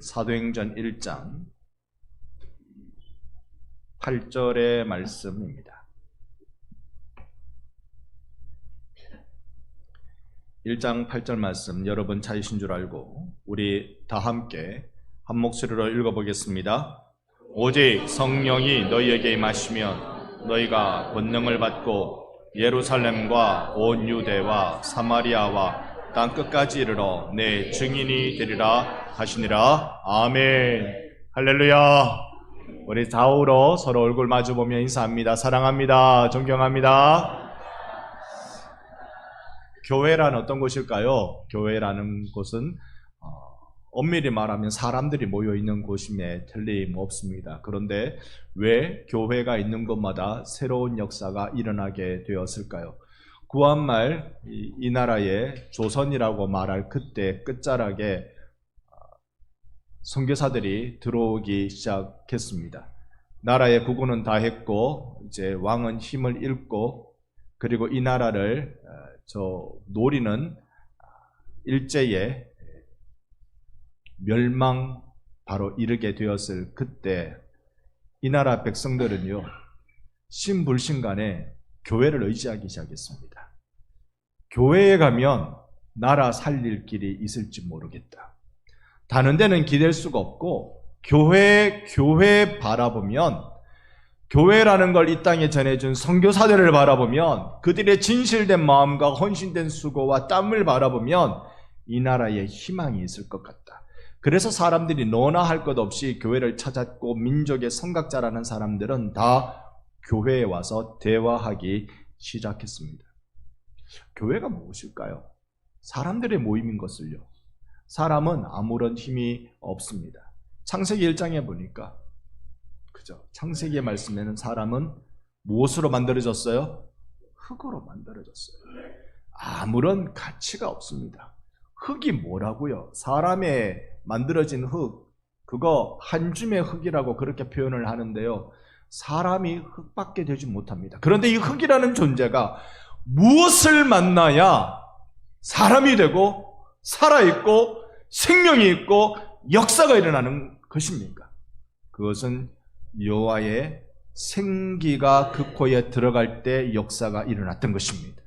사도행전 1장 8절의 말씀입니다. 1장 8절 말씀 여러분 찾으신 줄 알고 우리 다 함께 한 목소리로 읽어보겠습니다. 오직 성령이 너희에게 임하시면 너희가 권능을 받고 예루살렘과 온 유대와 사마리아와 땅 끝까지 이르러 내 증인이 되리라 하시니라. 아멘. 할렐루야. 우리 좌우로 서로 얼굴 마주보며 인사합니다. 사랑합니다. 존경합니다. 교회란 어떤 곳일까요? 교회라는 곳은 엄밀히 말하면 사람들이 모여있는 곳임에 틀림없습니다. 그런데 왜 교회가 있는 곳마다 새로운 역사가 일어나게 되었을까요? 구한말 이 나라에 조선이라고 말할 그때 끝자락에 선교사들이 들어오기 시작했습니다. 나라의 구군은 다 했고 이제 왕은 힘을 잃고 그리고 이 나라를 노리는 일제에 멸망 바로 이르게 되었을 그때 이 나라 백성들은요 신불신간에 교회를 의지하기 시작했습니다. 교회에 가면 나라 살릴 길이 있을지 모르겠다. 다른 데는 기댈 수가 없고 교회 바라보면 교회라는 걸 이 땅에 전해준 선교사들을 바라보면 그들의 진실된 마음과 헌신된 수고와 땀을 바라보면 이 나라에 희망이 있을 것 같다. 그래서 사람들이 너나 할 것 없이 교회를 찾았고 민족의 성각자라는 사람들은 다 교회에 와서 대화하기 시작했습니다. 교회가 무엇일까요? 사람들의 모임인 것을요. 사람은 아무런 힘이 없습니다. 창세기 1장에 보니까 그죠? 창세기의 말씀에는 사람은 무엇으로 만들어졌어요? 흙으로 만들어졌어요. 아무런 가치가 없습니다. 흙이 뭐라고요? 사람의 만들어진 흙, 그거 한 줌의 흙이라고 그렇게 표현을 하는데요. 사람이 흙밖에 되지 못합니다. 그런데 이 흙이라는 존재가 무엇을 만나야 사람이 되고 살아있고 생명이 있고 역사가 일어나는 것입니까? 그것은 여호와의 생기가 그 코에 들어갈 때 역사가 일어났던 것입니다.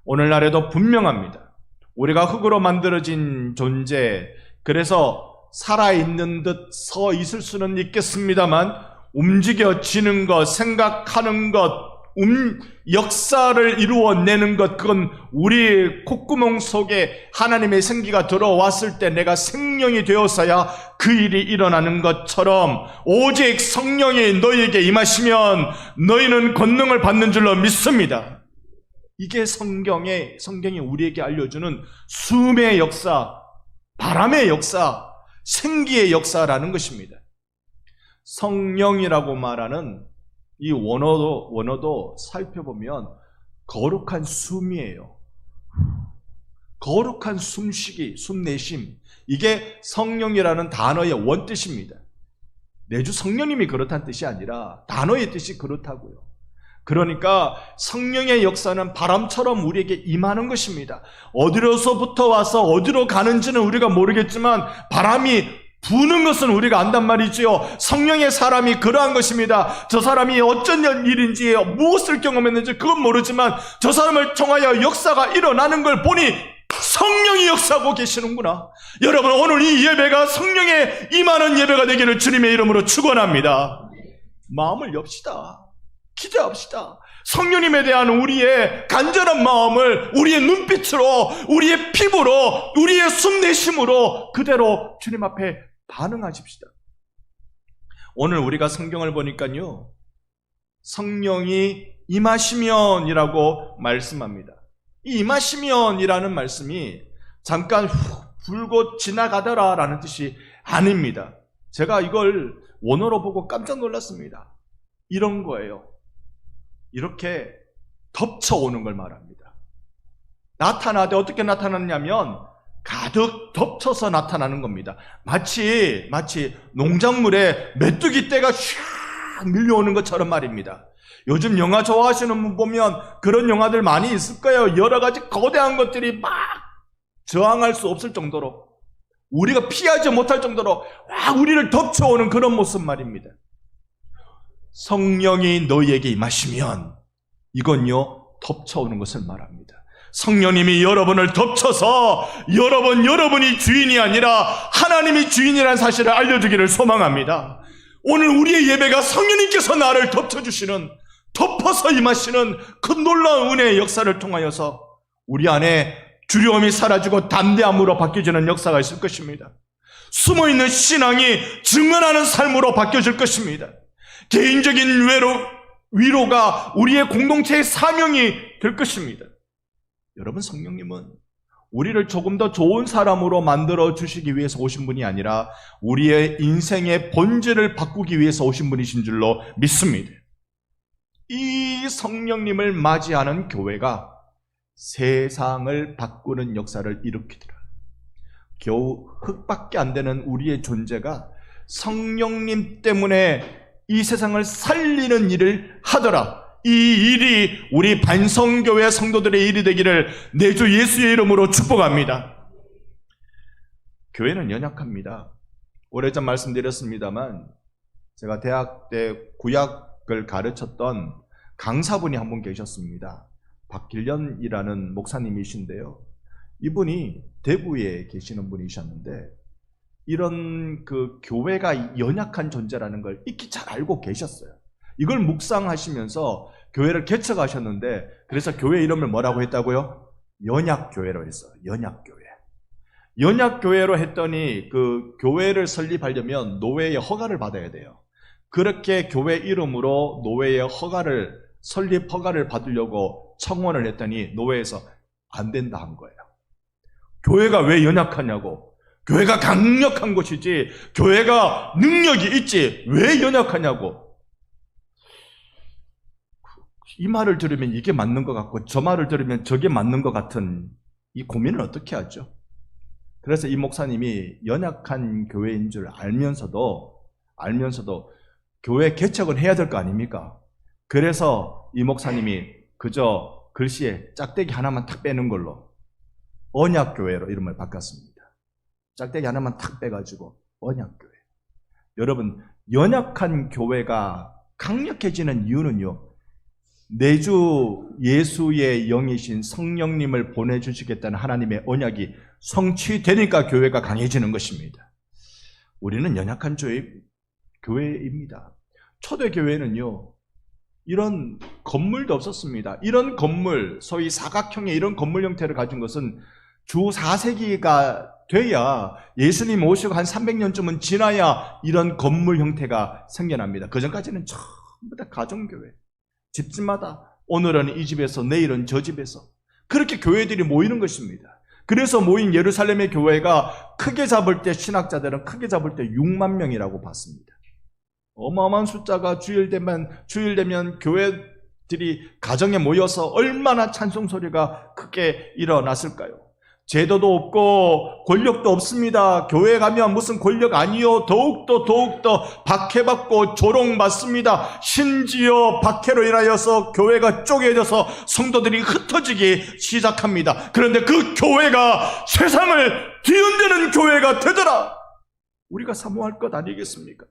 오늘날에도 분명합니다. 우리가 흙으로 만들어진 존재, 그래서 살아있는 듯 서 있을 수는 있겠습니다만 움직여지는 것, 생각하는 것, 역사를 이루어내는 것, 그건 우리 콧구멍 속에 하나님의 생기가 들어왔을 때 내가 생명이 되어서야 그 일이 일어나는 것처럼 오직 성령이 너희에게 임하시면 너희는 권능을 받는 줄로 믿습니다. 이게 성경이 우리에게 알려주는 숨의 역사, 바람의 역사, 생기의 역사라는 것입니다. 성령이라고 말하는 이 원어도 살펴보면 거룩한 숨이에요. 거룩한 숨쉬기, 숨내심. 이게 성령이라는 단어의 원뜻입니다. 내주 성령님이 그렇다는 뜻이 아니라 단어의 뜻이 그렇다고요. 그러니까 성령의 역사는 바람처럼 우리에게 임하는 것입니다. 어디로서부터 와서 어디로 가는지는 우리가 모르겠지만 바람이 부는 것은 우리가 안단 말이지요. 성령의 사람이 그러한 것입니다. 저 사람이 어쩐 일인지 무엇을 경험했는지 그건 모르지만 저 사람을 통하여 역사가 일어나는 걸 보니 성령이 역사하고 계시는구나. 여러분, 오늘 이 예배가 성령의 임하는 예배가 되기를 주님의 이름으로 축원합니다. 마음을 엽시다. 기대합시다. 성령님에 대한 우리의 간절한 마음을 우리의 눈빛으로, 우리의 피부로, 우리의 숨내심으로 그대로 주님 앞에 반응하십시다. 오늘 우리가 성경을 보니까요, 성령이 임하시면이라고 말씀합니다. 이 임하시면이라는 말씀이 잠깐 불고 지나가더라 라는 뜻이 아닙니다. 제가 이걸 원어로 보고 깜짝 놀랐습니다. 이런 거예요. 이렇게 덮쳐오는 걸 말합니다. 나타나되 어떻게 나타났냐면 가득 덮쳐서 나타나는 겁니다. 마치 농작물에 메뚜기 떼가 샥 밀려오는 것처럼 말입니다. 요즘 영화 좋아하시는 분 보면 그런 영화들 많이 있을 거예요. 여러 가지 거대한 것들이 막 저항할 수 없을 정도로 우리가 피하지 못할 정도로 우리를 덮쳐오는 그런 모습 말입니다. 성령이 너희에게 임하시면 이건요 덮쳐오는 것을 말합니다. 성령님이 여러분을 덮쳐서 여러분이 주인이 아니라 하나님이 주인이라는 사실을 알려주기를 소망합니다. 오늘 우리의 예배가 성령님께서 나를 덮쳐주시는, 덮어서 임하시는 그 놀라운 은혜의 역사를 통하여서 우리 안에 두려움이 사라지고 담대함으로 바뀌어지는 역사가 있을 것입니다. 숨어있는 신앙이 증언하는 삶으로 바뀌어질 것입니다. 개인적인 위로가 우리의 공동체의 사명이 될 것입니다. 여러분, 성령님은 우리를 조금 더 좋은 사람으로 만들어 주시기 위해서 오신 분이 아니라 우리의 인생의 본질을 바꾸기 위해서 오신 분이신 줄로 믿습니다. 이 성령님을 맞이하는 교회가 세상을 바꾸는 역사를 일으키더라. 겨우 흙밖에 안 되는 우리의 존재가 성령님 때문에 이 세상을 살리는 일을 하더라. 이 일이 우리 반성교회 성도들의 일이 되기를 내 주 예수의 이름으로 축복합니다. 교회는 연약합니다. 오래전 말씀드렸습니다만 제가 대학 때 구약을 가르쳤던 강사분이 한 분 계셨습니다. 박길련이라는 목사님이신데요. 이분이 대구에 계시는 분이셨는데 이런 그 교회가 연약한 존재라는 걸 익히 잘 알고 계셨어요. 이걸 묵상하시면서 교회를 개척하셨는데 그래서 교회 이름을 뭐라고 했다고요? 연약교회로 했어요. 연약교회. 연약교회로 했더니 그 교회를 설립하려면 노회의 허가를 받아야 돼요. 그렇게 교회 이름으로 노회의 설립 허가를 받으려고 청원을 했더니 노회에서 안 된다 한 거예요. 교회가 왜 연약하냐고. 교회가 강력한 곳이지, 교회가 능력이 있지, 왜 연약하냐고. 이 말을 들으면 이게 맞는 것 같고 저 말을 들으면 저게 맞는 것 같은 이 고민을 어떻게 하죠? 그래서 이 목사님이 연약한 교회인 줄 알면서도 교회 개척은 해야 될 거 아닙니까? 그래서 이 목사님이 그저 글씨에 짝대기 하나만 탁 빼는 걸로 언약교회로 이름을 바꿨습니다. 짝대기 하나만 탁 빼가지고 언약교회. 여러분, 연약한 교회가 강력해지는 이유는요, 내주 예수의 영이신 성령님을 보내주시겠다는 하나님의 언약이 성취되니까 교회가 강해지는 것입니다. 우리는 연약한 교회입니다. 초대교회는요, 이런 건물도 없었습니다. 이런 건물, 소위 사각형의 이런 건물 형태를 가진 것은 주 4세기가 돼야, 예수님 오시고 한 300년쯤은 지나야 이런 건물 형태가 생겨납니다. 그전까지는 전부 다 가정교회. 집집마다 오늘은 이 집에서 내일은 저 집에서 그렇게 교회들이 모이는 것입니다. 그래서 모인 예루살렘의 교회가 크게 잡을 때, 신학자들은 크게 잡을 때 6만 명이라고 봤습니다. 어마어마한 숫자가 주일되면 교회들이 가정에 모여서 얼마나 찬송 소리가 크게 일어났을까요? 제도도 없고 권력도 없습니다. 교회 가면 무슨 권력 아니요, 더욱더 박해받고 조롱받습니다. 심지어 박해로 인하여서 교회가 쪼개져서 성도들이 흩어지기 시작합니다. 그런데 그 교회가 세상을 뒤흔드는 교회가 되더라. 우리가 사모할 것 아니겠습니까?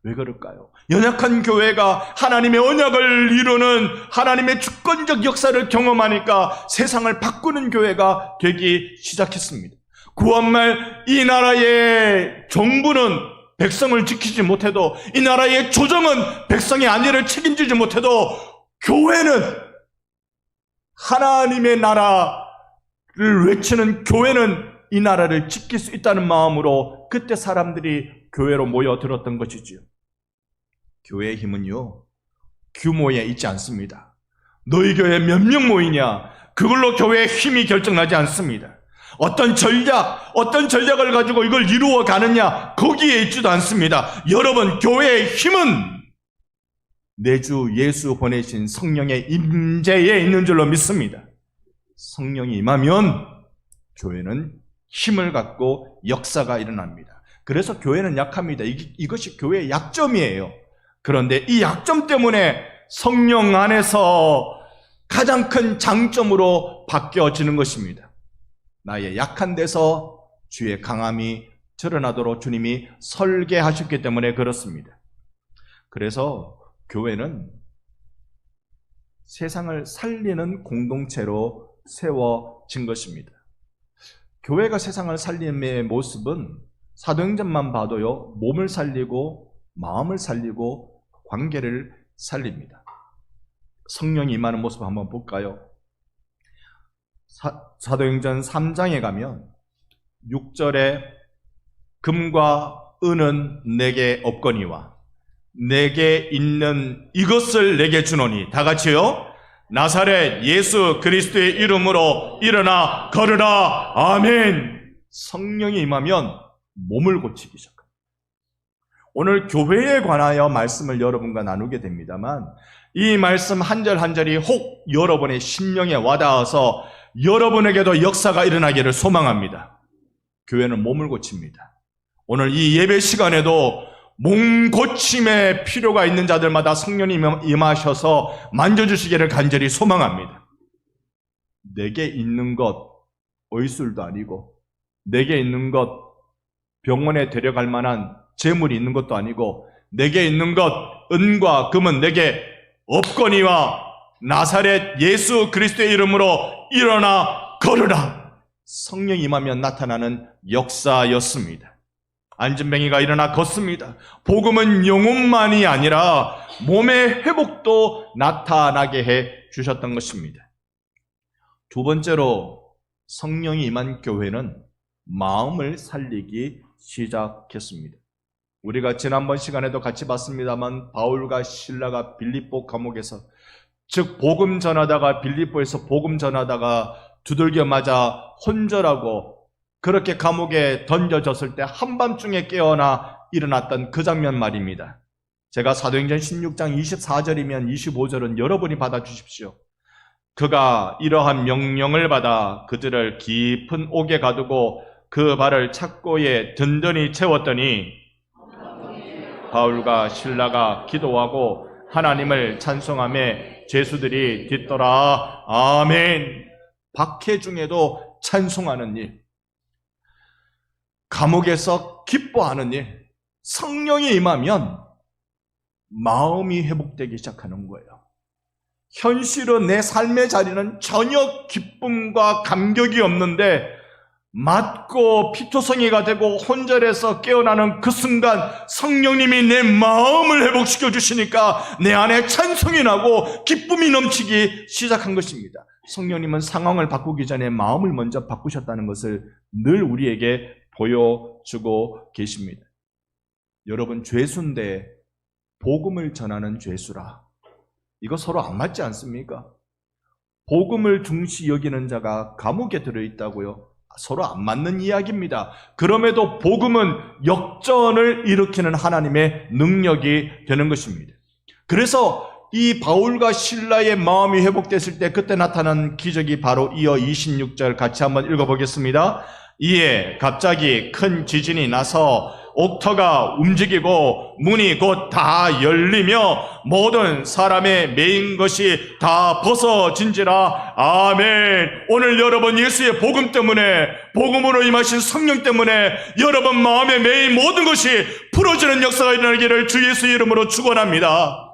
왜 그럴까요? 연약한 교회가 하나님의 언약을 이루는 하나님의 주권적 역사를 경험하니까 세상을 바꾸는 교회가 되기 시작했습니다. 구원말, 이 나라의 정부는 백성을 지키지 못해도, 이 나라의 조정은 백성의 안위를 책임지지 못해도 교회는, 하나님의 나라를 외치는 교회는 이 나라를 지킬 수 있다는 마음으로 그때 사람들이 교회로 모여들었던 것이지요. 교회의 힘은요, 규모에 있지 않습니다. 너희 교회에 몇 명 모이냐, 그걸로 교회의 힘이 결정나지 않습니다. 어떤 전략을 가지고 이걸 이루어 가느냐, 거기에 있지도 않습니다. 여러분, 교회의 힘은 내주 예수 보내신 성령의 임재에 있는 줄로 믿습니다. 성령이 임하면 교회는 힘을 갖고 역사가 일어납니다. 그래서 교회는 약합니다. 이것이 교회의 약점이에요. 그런데 이 약점 때문에 성령 안에서 가장 큰 장점으로 바뀌어지는 것입니다. 나의 약한 데서 주의 강함이 드러나도록 주님이 설계하셨기 때문에 그렇습니다. 그래서 교회는 세상을 살리는 공동체로 세워진 것입니다. 교회가 세상을 살림의 모습은 사도행전만 봐도요, 몸을 살리고 마음을 살리고 관계를 살립니다. 성령이 임하는 모습 한번 볼까요? 사도행전 3장에 가면 6절에 금과 은은 내게 없거니와 내게 있는 이것을 내게 주노니, 다 같이요, 나사렛 예수 그리스도의 이름으로 일어나 걸으라. 아멘. 성령이 임하면 몸을 고치기 시작합니다. 오늘 교회에 관하여 말씀을 여러분과 나누게 됩니다만, 이 말씀 한 절 한 절이 혹 여러분의 심령에 와닿아서 여러분에게도 역사가 일어나기를 소망합니다. 교회는 몸을 고칩니다. 오늘 이 예배 시간에도 몸 고침에 필요가 있는 자들마다 성령님 임하셔서 만져주시기를 간절히 소망합니다. 내게 있는 것 의술도 아니고, 내게 있는 것 병원에 데려갈 만한 재물이 있는 것도 아니고, 내게 있는 것 은과 금은 내게 없거니와 나사렛 예수 그리스도의 이름으로 일어나 걸으라. 성령이 임하면 나타나는 역사였습니다. 안진뱅이가 일어나 걷습니다. 복음은 영혼만이 아니라 몸의 회복도 나타나게 해 주셨던 것입니다. 두 번째로 성령이 임한 교회는 마음을 살리기 시작했습니다. 우리가 지난번 시간에도 같이 봤습니다만, 바울과 실라가 빌립보 감옥에서, 즉 복음 전하다가 빌립보에서 복음 전하다가 두들겨 맞아 혼절하고 그렇게 감옥에 던져졌을 때 한밤중에 깨어나 일어났던 그 장면 말입니다. 제가 사도행전 16장 24절이면 25절은 여러분이 받아주십시오. 그가 이러한 명령을 받아 그들을 깊은 옥에 가두고 그 발을 착고에 든든히 채웠더니 바울과 실라가 기도하고 하나님을 찬송하며 죄수들이 뒤떠라. 아멘. 박해 중에도 찬송하는 일, 감옥에서 기뻐하는 일, 성령이 임하면 마음이 회복되기 시작하는 거예요. 현실은 내 삶의 자리는 전혀 기쁨과 감격이 없는데, 맞고 피투성이가 되고 혼절해서 깨어나는 그 순간 성령님이 내 마음을 회복시켜 주시니까 내 안에 찬송이 나고 기쁨이 넘치기 시작한 것입니다. 성령님은 상황을 바꾸기 전에 마음을 먼저 바꾸셨다는 것을 늘 우리에게 보여주고 계십니다. 여러분, 죄수인데 복음을 전하는 죄수라, 이거 서로 안 맞지 않습니까? 복음을 중시 여기는 자가 감옥에 들어있다고요? 서로 안 맞는 이야기입니다. 그럼에도 복음은 역전을 일으키는 하나님의 능력이 되는 것입니다. 그래서 이 바울과 실라의 마음이 회복됐을 때 그때 나타난 기적이 바로 이어 26절 같이 한번 읽어보겠습니다. 이에 갑자기 큰 지진이 나서 옥터가 움직이고 문이 곧 다 열리며 모든 사람의 매인 것이 다 벗어진지라. 아멘. 오늘 여러분 예수의 복음 때문에, 복음으로 임하신 성령 때문에 여러분 마음에 매인 모든 것이 풀어지는 역사가 일어나기를 주 예수의 이름으로 축원합니다.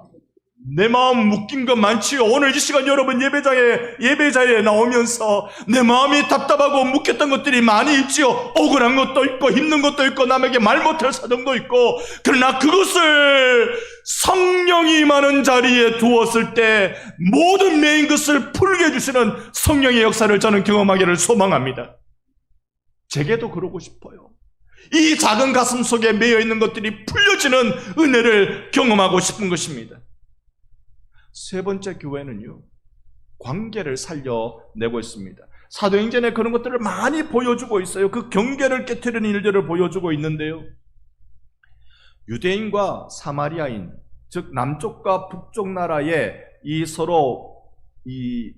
내 마음 묶인 것 많지요. 오늘 이 시간 여러분 예배자에 나오면서 내 마음이 답답하고 묶였던 것들이 많이 있지요. 억울한 것도 있고 힘든 것도 있고 남에게 말 못할 사정도 있고, 그러나 그것을 성령이 임하는 자리에 두었을 때 모든 매인 것을 풀게 해주시는 성령의 역사를 저는 경험하기를 소망합니다. 제게도 그러고 싶어요. 이 작은 가슴 속에 매여 있는 것들이 풀려지는 은혜를 경험하고 싶은 것입니다. 세 번째, 교회는요, 관계를 살려내고 있습니다. 사도행전에 그런 것들을 많이 보여주고 있어요. 그 경계를 깨트리는 일들을 보여주고 있는데요, 유대인과 사마리아인, 즉 남쪽과 북쪽 나라에 이 서로 이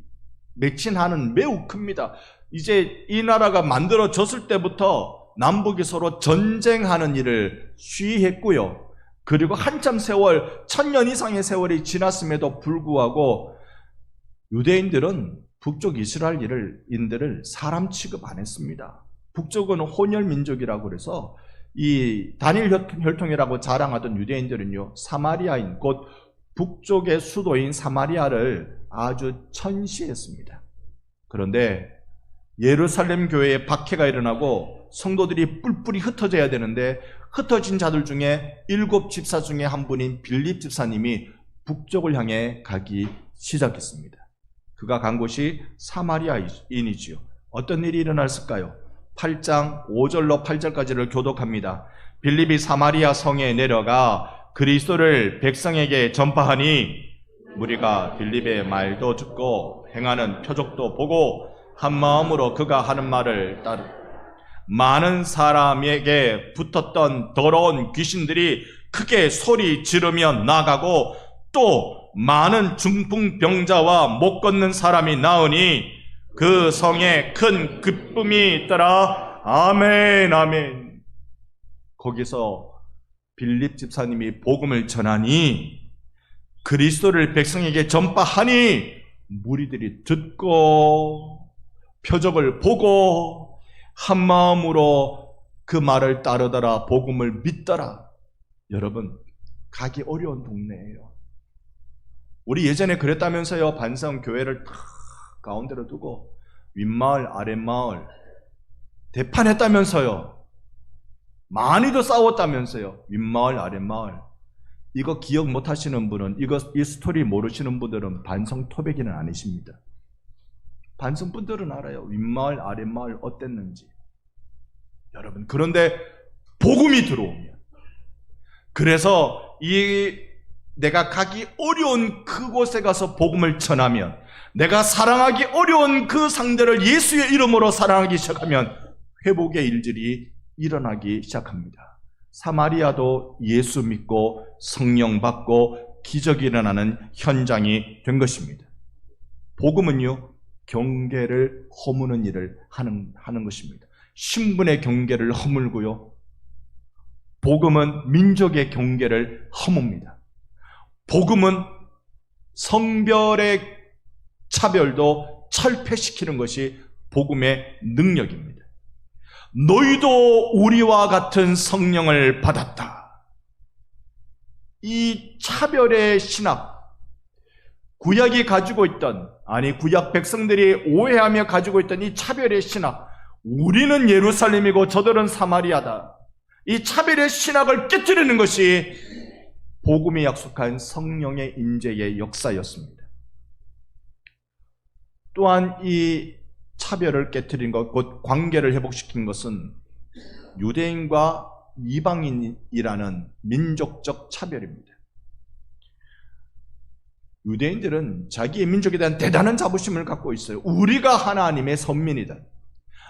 매칭하는 매우 큽니다. 이제 이 나라가 만들어졌을 때부터 남북이 서로 전쟁하는 일을 시했고요. 그리고 한참 세월, 1000년 이상의 세월이 지났음에도 불구하고 유대인들은 북쪽 이스라엘인들을 사람 취급 안 했습니다. 북쪽은 혼혈 민족이라고 그래서 이 단일 혈통이라고 자랑하던 유대인들은요, 사마리아인 곧 북쪽의 수도인 사마리아를 아주 천시했습니다. 그런데 예루살렘 교회에 박해가 일어나고 성도들이 뿔뿔이 흩어져야 되는데 흩어진 자들 중에 7 집사 중에 한 분인 빌립 집사님이 북쪽을 향해 가기 시작했습니다. 그가 간 곳이 사마리아인이지요. 어떤 일이 일어났을까요? 8장 5절로 8절까지를 교독합니다. 빌립이 사마리아 성에 내려가 그리스도를 백성에게 전파하니 무리가 빌립의 말도 듣고 행하는 표적도 보고 한 마음으로 그가 하는 말을 따르 많은 사람에게 붙었던 더러운 귀신들이 크게 소리 지르며 나가고 또 많은 중풍병자와 못 걷는 사람이 나으니 그 성에 큰 기쁨이 있더라. 아멘 아멘. 거기서 빌립 집사님이 복음을 전하니 그리스도를 백성에게 전파하니 무리들이 듣고 표적을 보고 한 마음으로 그 말을 따르더라. 복음을 믿더라. 여러분, 가기 어려운 동네예요. 우리 예전에 그랬다면서요. 반성 교회를 탁 가운데로 두고 윗마을 아랫마을 대판했다면서요. 많이도 싸웠다면서요. 윗마을 아랫마을. 이거 기억 못 하시는 분은, 이 스토리 모르시는 분들은 반성 토백이는 아니십니다. 반성 분들은 알아요. 윗마을 아랫마을 어땠는지. 여러분, 그런데 복음이 들어오면, 그래서 내가 가기 어려운 그곳에 가서 복음을 전하면, 내가 사랑하기 어려운 그 상대를 예수의 이름으로 사랑하기 시작하면 회복의 일들이 일어나기 시작합니다. 사마리아도 예수 믿고 성령 받고 기적이 일어나는 현장이 된 것입니다. 복음은요, 경계를 허무는 일을 하는 것입니다. 신분의 경계를 허물고요, 복음은 민족의 경계를 허뭅니다. 복음은 성별의 차별도 철폐시키는 것이 복음의 능력입니다. 너희도 우리와 같은 성령을 받았다. 이 차별의 신학, 구약이 가지고 있던, 구약 백성들이 오해하며 가지고 있던 이 차별의 신학, 우리는 예루살렘이고 저들은 사마리아다. 이 차별의 신학을 깨뜨리는 것이 복음이 약속한 성령의 임재의 역사였습니다. 또한 이 차별을 깨뜨린 것, 곧 관계를 회복시킨 것은 유대인과 이방인이라는 민족적 차별입니다. 유대인들은 자기의 민족에 대한 대단한 자부심을 갖고 있어요. 우리가 하나님의 선민이다.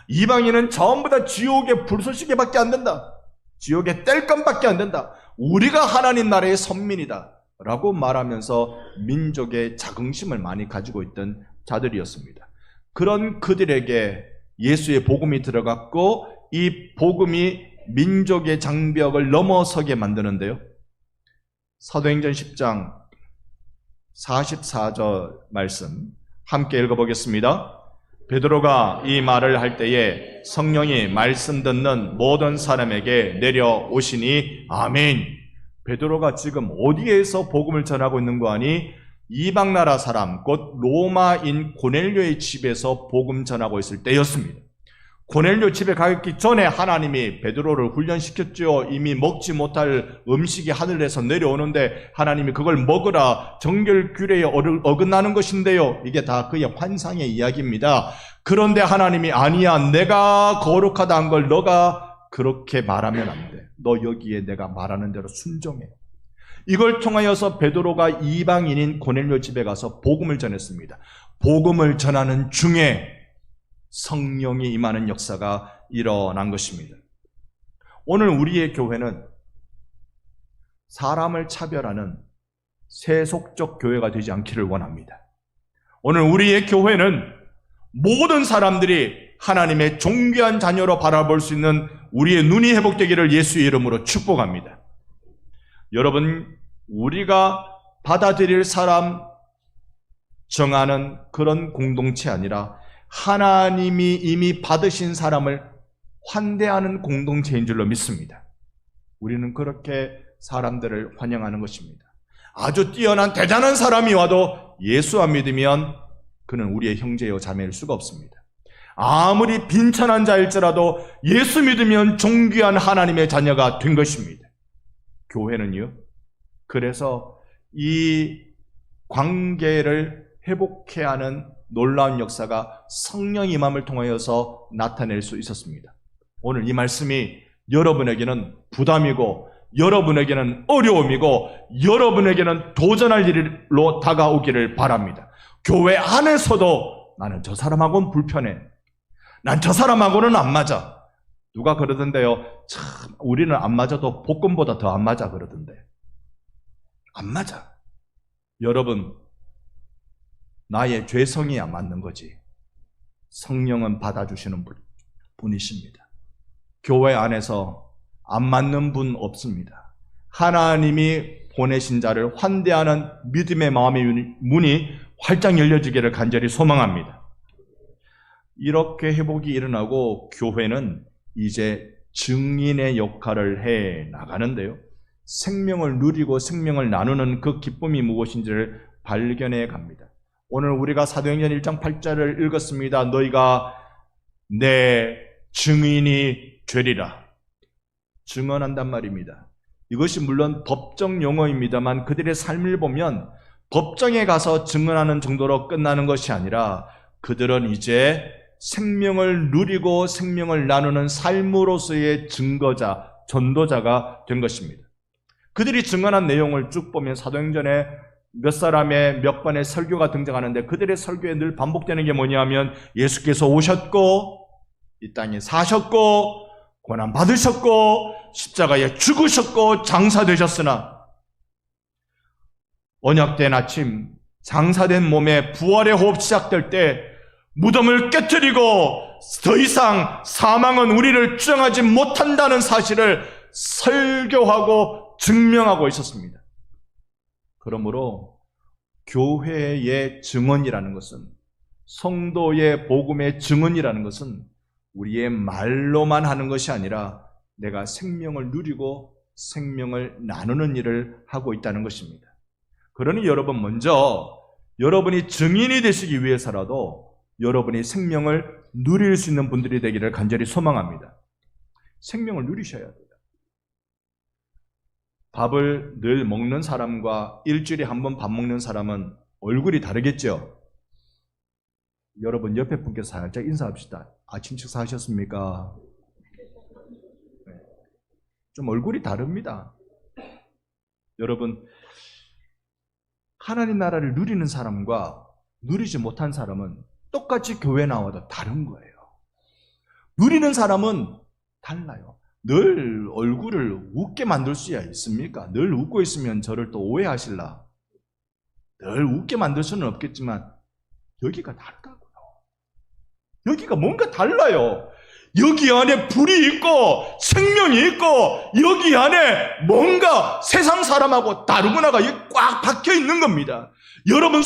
이방인은 전부 다 지옥의 불쏘시개밖에 안 된다. 지옥의 땔감밖에 안 된다. 우리가 하나님 나라의 선민이다 라고 말하면서 민족의 자긍심을 많이 가지고 있던 자들이었습니다. 그런 그들에게 예수의 복음이 들어갔고 이 복음이 민족의 장벽을 넘어서게 만드는데요. 사도행전 10장 44절 말씀 함께 읽어보겠습니다. 베드로가 이 말을 할 때에 성령이 말씀 듣는 모든 사람에게 내려오시니 아멘. 베드로가 지금 어디에서 복음을 전하고 있는 거 아니? 이방나라 사람, 곧 로마인 고넬료의 집에서 복음 전하고 있을 때였습니다. 고넬료 집에 가기 전에 하나님이 베드로를 훈련시켰죠. 이미 먹지 못할 음식이 하늘에서 내려오는데 하나님이 그걸 먹으라, 정결규례에 어긋나는 것인데요. 이게 다 그의 환상의 이야기입니다. 그런데 하나님이 아니야, 내가 거룩하다는 걸 너가 그렇게 말하면 안 돼. 너 여기에 내가 말하는 대로 순종해. 이걸 통하여서 베드로가 이방인인 고넬료 집에 가서 복음을 전했습니다. 복음을 전하는 중에 성령이 임하는 역사가 일어난 것입니다. 오늘 우리의 교회는 사람을 차별하는 세속적 교회가 되지 않기를 원합니다. 오늘 우리의 교회는 모든 사람들이 하나님의 존귀한 자녀로 바라볼 수 있는 우리의 눈이 회복되기를 예수의 이름으로 축복합니다. 여러분, 우리가 받아들일 사람 정하는 그런 공동체 아니라 하나님이 이미 받으신 사람을 환대하는 공동체인 줄로 믿습니다. 우리는 그렇게 사람들을 환영하는 것입니다. 아주 뛰어난 대단한 사람이 와도 예수 안 믿으면 그는 우리의 형제요 자매일 수가 없습니다. 아무리 빈천한 자일지라도 예수 믿으면 존귀한 하나님의 자녀가 된 것입니다. 교회는요, 그래서 이 관계를 회복해야 하는 놀라운 역사가 성령 임함을 통하여서 나타낼 수 있었습니다. 오늘 이 말씀이 여러분에게는 부담이고 여러분에게는 어려움이고 여러분에게는 도전할 일로 다가오기를 바랍니다. 교회 안에서도 나는 저 사람하고는 불편해. 난 저 사람하고는 안 맞아. 누가 그러던데요. 참 우리는 안 맞아도 복권보다 더 안 맞아 그러던데. 안 맞아. 여러분, 나의 죄성이 안 맞는 거지. 성령은 받아주시는 분이십니다. 교회 안에서 안 맞는 분 없습니다. 하나님이 보내신 자를 환대하는 믿음의 마음의 문이 활짝 열려지기를 간절히 소망합니다. 이렇게 회복이 일어나고 교회는 이제 증인의 역할을 해 나가는데요. 생명을 누리고 생명을 나누는 그 기쁨이 무엇인지를 발견해 갑니다. 오늘 우리가 사도행전 1장 8절을 읽었습니다. 너희가 내 증인이 되리라. 증언한단 말입니다. 이것이 물론 법정 용어입니다만 그들의 삶을 보면 법정에 가서 증언하는 정도로 끝나는 것이 아니라 그들은 이제 생명을 누리고 생명을 나누는 삶으로서의 증거자, 전도자가 된 것입니다. 그들이 증언한 내용을 쭉 보면 사도행전에 몇 사람의 몇 번의 설교가 등장하는데 그들의 설교에 늘 반복되는 게 뭐냐면 예수께서 오셨고 이 땅에 사셨고 고난 받으셨고 십자가에 죽으셨고 장사되셨으나 언약된 아침 장사된 몸에 부활의 호흡 시작될 때 무덤을 깨트리고 더 이상 사망은 우리를 주장하지 못한다는 사실을 설교하고 증명하고 있었습니다. 그러므로 교회의 증언이라는 것은, 성도의 복음의 증언이라는 것은 우리의 말로만 하는 것이 아니라 내가 생명을 누리고 생명을 나누는 일을 하고 있다는 것입니다. 그러니 여러분, 먼저 여러분이 증인이 되시기 위해서라도 여러분이 생명을 누릴 수 있는 분들이 되기를 간절히 소망합니다. 생명을 누리셔야 돼요. 밥을 늘 먹는 사람과 일주일에 한 번 밥 먹는 사람은 얼굴이 다르겠죠? 여러분 옆에 분께 살짝 인사합시다. 아침 식사하셨습니까? 네. 좀 얼굴이 다릅니다. 여러분, 하나님 나라를 누리는 사람과 누리지 못한 사람은 똑같이 교회 나와도 다른 거예요. 누리는 사람은 달라요. 늘 얼굴을 웃게 만들 수야 있습니까? 늘 웃고 있으면 저를 또 오해하실라. 늘 웃게 만들 수는 없겠지만 여기가 다르다고요. 여기가 뭔가 달라요. 여기 안에 불이 있고 생명이 있고 여기 안에 뭔가 세상 사람하고 다르구나가 꽉 박혀 있는 겁니다. 여러분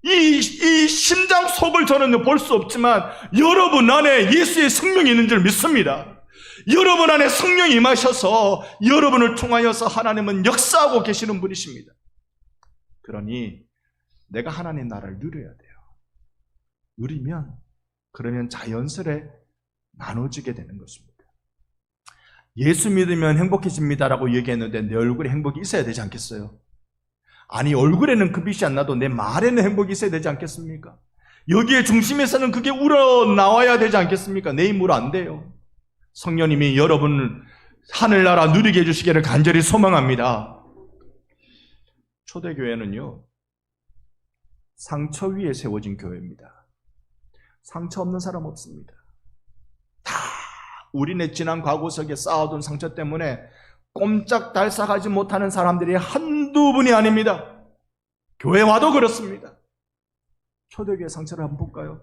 이 심장 속을 저는 볼 수 없지만 여러분 안에 예수의 생명이 있는 줄 믿습니다. 여러분 안에 성령이 임하셔서 여러분을 통하여서 하나님은 역사하고 계시는 분이십니다. 그러니 내가 하나님 나라를 누려야 돼요. 누리면 그러면 자연스레 나눠지게 되는 것입니다. 예수 믿으면 행복해집니다라고 얘기했는데 내 얼굴에 행복이 있어야 되지 않겠어요? 아니, 얼굴에는 그 빛이 안 나도 내 말에는 행복이 있어야 되지 않겠습니까? 여기에 중심에서는 그게 우러나와야 되지 않겠습니까? 내 힘으로 안 돼요. 성령님이 여러분을 하늘나라 누리게 해주시기를 간절히 소망합니다. 초대교회는요, 상처 위에 세워진 교회입니다. 상처 없는 사람 없습니다. 다 우리네 지난 과거 속에 쌓아둔 상처 때문에 꼼짝달싹하지 못하는 사람들이 한두 분이 아닙니다. 교회 와도 그렇습니다. 초대교회 상처를 한번 볼까요?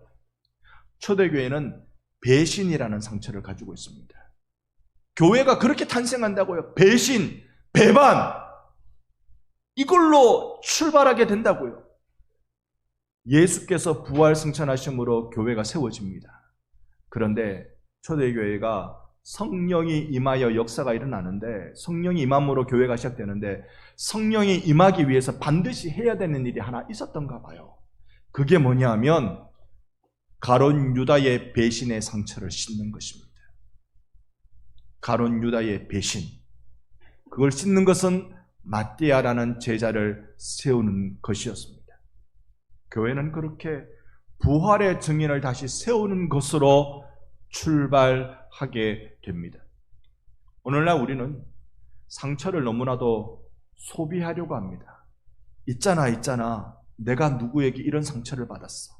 초대교회는 배신이라는 상처를 가지고 있습니다. 교회가 그렇게 탄생한다고요. 배신, 배반, 이걸로 출발하게 된다고요. 예수께서 부활 승천하심으로 교회가 세워집니다. 그런데 초대교회가 성령이 임하여 역사가 일어나는데, 성령이 임함으로 교회가 시작되는데, 성령이 임하기 위해서 반드시 해야 되는 일이 하나 있었던가 봐요. 그게 뭐냐 하면 가룟 유다의 배신의 상처를 씻는 것입니다. 가룟 유다의 배신, 그걸 씻는 것은 마띠아라는 제자를 세우는 것이었습니다. 교회는 그렇게 부활의 증인을 다시 세우는 것으로 출발하게 됩니다. 오늘날 우리는 상처를 너무나도 소비하려고 합니다. 있잖아, 내가 누구에게 이런 상처를 받았어.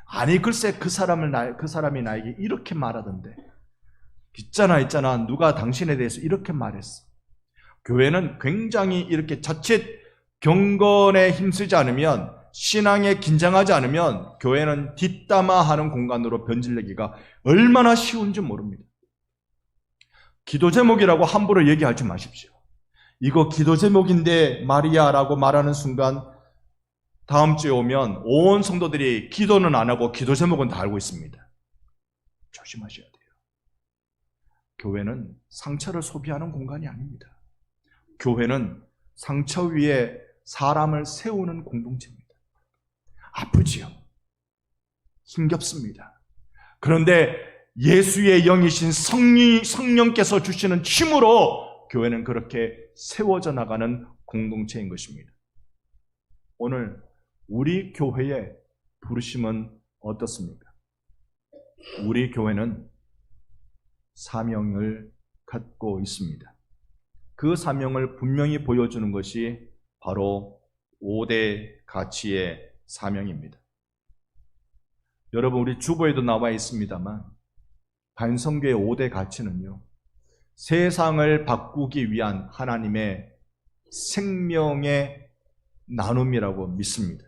아니 글쎄 그 사람이 나에게 이렇게 말하던데. 있잖아, 누가 당신에 대해서 이렇게 말했어. 교회는 굉장히 이렇게 자칫 경건에 힘쓰지 않으면, 신앙에 긴장하지 않으면 교회는 뒷담화하는 공간으로 변질되기가 얼마나 쉬운지 모릅니다. 기도 제목이라고 함부로 얘기하지 마십시오. 이거 기도 제목인데 말이야라고 말하는 순간 다음 주에 오면 온 성도들이 기도는 안 하고 기도 제목은 다 알고 있습니다. 조심하셔야 돼요. 교회는 상처를 소비하는 공간이 아닙니다. 교회는 상처 위에 사람을 세우는 공동체입니다. 아프지요. 힘겹습니다. 그런데 예수의 영이신 성령께서 주시는 힘으로 교회는 그렇게 세워져 나가는 공동체인 것입니다. 오늘 우리 교회의 부르심은 어떻습니까? 우리 교회는 사명을 갖고 있습니다. 그 사명을 분명히 보여주는 것이 바로 5대 가치의 사명입니다. 여러분, 우리 주보에도 나와 있습니다만 반성교의 5대 가치는요, 세상을 바꾸기 위한 하나님의 생명의 나눔이라고 믿습니다.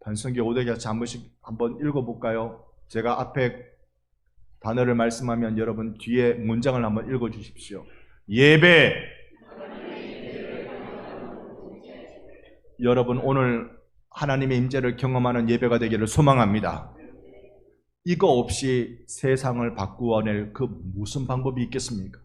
반성교 5대 가치 한 번씩 한번 읽어볼까요? 제가 앞에 단어를 말씀하면 여러분 뒤에 문장을 한번 읽어주십시오. 예배. 여러분 오늘 하나님의 임재를 경험하는 예배가 되기를 소망합니다. 이거 없이 세상을 바꾸어낼 그 무슨 방법이 있겠습니까?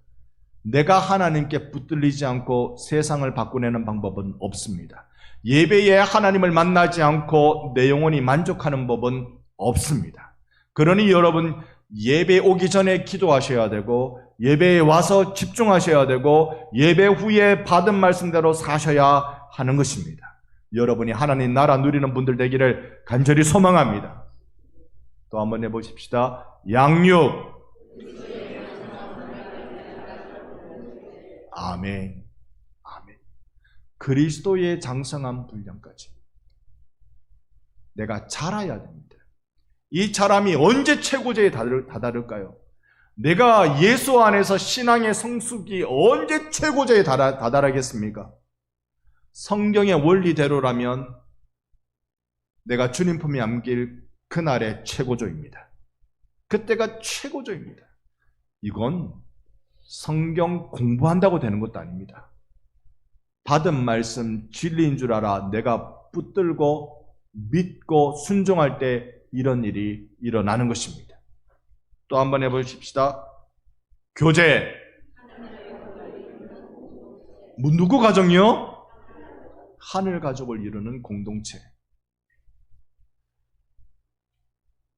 내가 하나님께 붙들리지 않고 세상을 바꾸내는 방법은 없습니다. 예배에 하나님을 만나지 않고 내 영혼이 만족하는 법은 없습니다. 그러니 여러분 예배 오기 전에 기도하셔야 되고, 예배에 와서 집중하셔야 되고, 예배 후에 받은 말씀대로 사셔야 하는 것입니다. 여러분이 하나님 나라 누리는 분들 되기를 간절히 소망합니다. 또 한번 해보십시다. 양육. 아멘. 아멘. 그리스도의 장성한 분량까지 내가 자라야 됩니다. 이 자람이 언제 최고조에 다다를까요? 내가 예수 안에서 신앙의 성숙이 언제 최고조에 다다르겠습니까? 성경의 원리대로라면 내가 주님 품에 안길 그날의 최고조입니다. 그때가 최고조입니다. 이건 성경 공부한다고 되는 것도 아닙니다. 받은 말씀 진리인 줄 알아 내가 붙들고 믿고 순종할 때 이런 일이 일어나는 것입니다. 또 한번 해보십시다. 교제. 누구 가정이요? 하늘 가족을 이루는 공동체.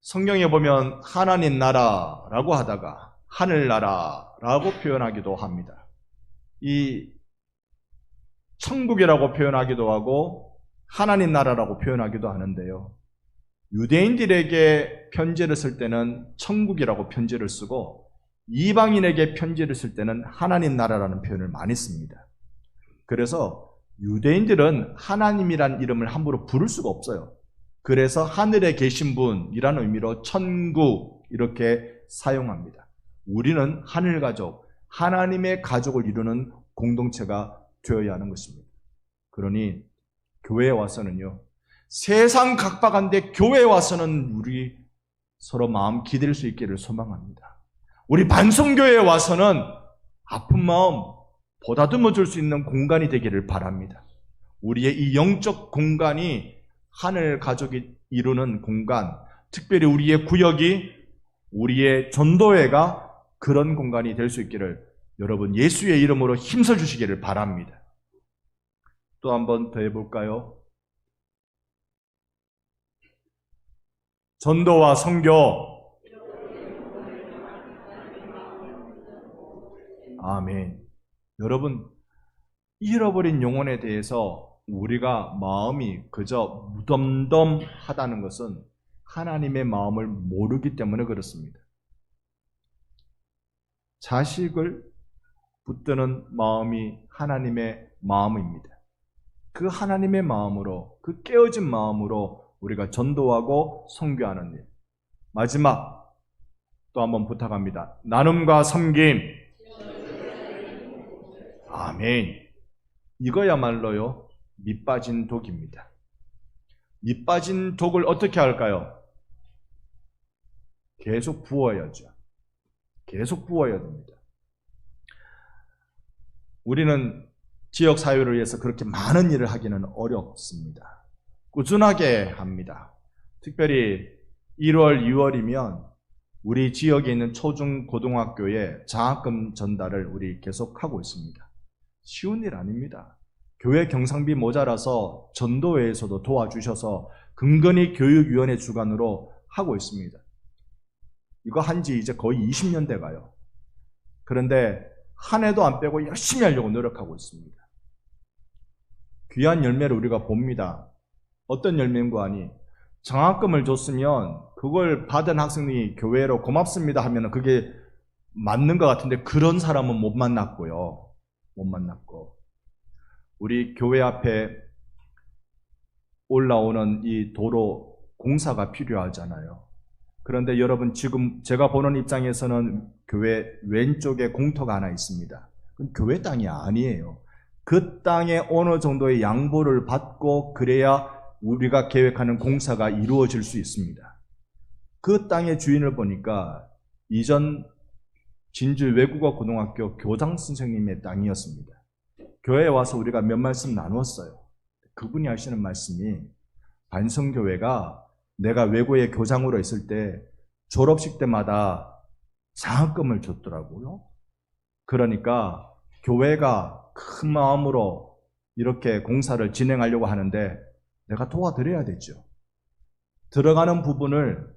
성경에 보면 하나님 나라라고 하다가 하늘나라라고 표현하기도 합니다. 이 천국이라고 표현하기도 하고 하나님 나라라고 표현하기도 하는데요. 유대인들에게 편지를 쓸 때는 천국이라고 편지를 쓰고 이방인에게 편지를 쓸 때는 하나님 나라라는 표현을 많이 씁니다. 그래서 유대인들은 하나님이란 이름을 함부로 부를 수가 없어요. 그래서 하늘에 계신 분이라는 의미로 천국 이렇게 사용합니다. 우리는 하늘 가족, 하나님의 가족을 이루는 공동체가 되어야 하는 것입니다. 그러니 교회에 와서는요, 세상 각박한데 교회에 와서는 우리 서로 마음 기댈 수 있기를 소망합니다. 우리 반성교회에 와서는 아픈 마음 보다듬어 줄 수 있는 공간이 되기를 바랍니다. 우리의 이 영적 공간이 하늘 가족이 이루는 공간, 특별히 우리의 구역이 우리의 전도회가 그런 공간이 될 수 있기를 여러분 예수의 이름으로 힘써 주시기를 바랍니다. 또 한 번 더 해볼까요? 전도와 선교. 아멘. 여러분, 잃어버린 영혼에 대해서 우리가 마음이 그저 무덤덤하다는 것은 하나님의 마음을 모르기 때문에 그렇습니다. 자식을 붙드는 마음이 하나님의 마음입니다. 그 하나님의 마음으로, 그 깨어진 마음으로 우리가 전도하고 선교하는 일. 마지막 또 한번 부탁합니다. 나눔과 섬김. 아멘. 이거야말로요, 밑빠진 독입니다. 밑빠진 독을 어떻게 할까요? 계속 부어야죠. 계속 부어야 됩니다. 우리는 지역 사회를 위해서 그렇게 많은 일을 하기는 어렵습니다. 꾸준하게 합니다. 특별히 1월, 2월이면 우리 지역에 있는 초중 고등학교에 장학금 전달을 우리 계속하고 있습니다. 쉬운 일 아닙니다. 교회 경상비 모자라서 전도회에서도 도와주셔서 근근히 교육위원회 주관으로 하고 있습니다. 이거 한지 이제 거의 20년 돼가요. 그런데 한 해도 안 빼고 열심히 하려고 노력하고 있습니다. 귀한 열매를 우리가 봅니다. 어떤 열매인가 하니 장학금을 줬으면 그걸 받은 학생이 교회로 고맙습니다 하면 그게 맞는 것 같은데 그런 사람은 못 만났고요. 못 만났고 우리 교회 앞에 올라오는 이 도로 공사가 필요하잖아요. 그런데 여러분 지금 제가 보는 입장에서는 교회 왼쪽에 공터가 하나 있습니다. 그건 교회 땅이 아니에요. 그 땅에 어느 정도의 양보를 받고 그래야 우리가 계획하는 공사가 이루어질 수 있습니다. 그 땅의 주인을 보니까 이전 진주 외국어 고등학교 교장 선생님의 땅이었습니다. 교회에 와서 우리가 몇 말씀 나눴어요. 그분이 하시는 말씀이 반성교회가 내가 외고의 교장으로 있을 때 졸업식 때마다 장학금을 줬더라고요. 그러니까 교회가 큰 마음으로 이렇게 공사를 진행하려고 하는데 내가 도와드려야 되죠. 들어가는 부분을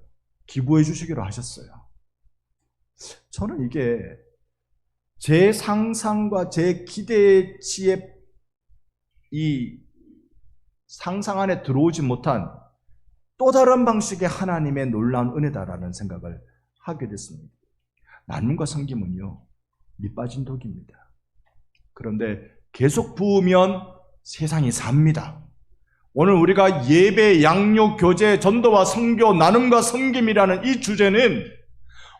기부해 주시기로 하셨어요. 저는 이게 제 상상과 제 기대치에 이 상상 안에 들어오지 못한 또 다른 방식의 하나님의 놀라운 은혜다라는 생각을 하게 됐습니다. 나눔과 섬김은요, 밑빠진 독입니다. 그런데 계속 부으면 세상이 삽니다. 오늘 우리가 예배, 양육, 교제, 전도와 선교, 나눔과 섬김이라는 이 주제는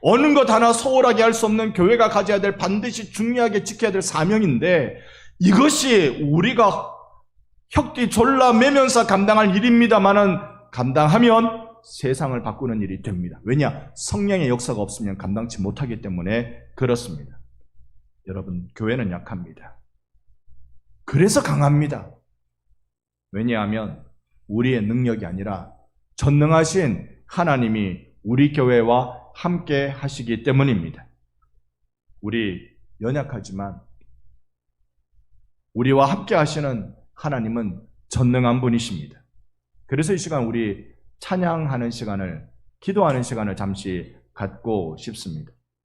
어느 것 하나 소홀하게 할 수 없는 교회가 가져야 될 반드시 중요하게 지켜야 될 사명인데 이것이 우리가 혁띠 졸라매면서 감당할 일입니다만은 감당하면 세상을 바꾸는 일이 됩니다. 왜냐? 성령의 역사가 없으면 감당치 못하기 때문에 그렇습니다. 여러분, 교회는 약합니다. 그래서 강합니다. 왜냐하면 우리의 능력이 아니라 전능하신 하나님이 우리 교회와 함께 하시기 때문입니다. 우리 연약하지만 우리와 함께 하시는 하나님은 전능한 분이십니다. 그래서 이 시간 우리 찬양하는 시간을, 기도하는 시간을 잠시 갖고 싶습니다.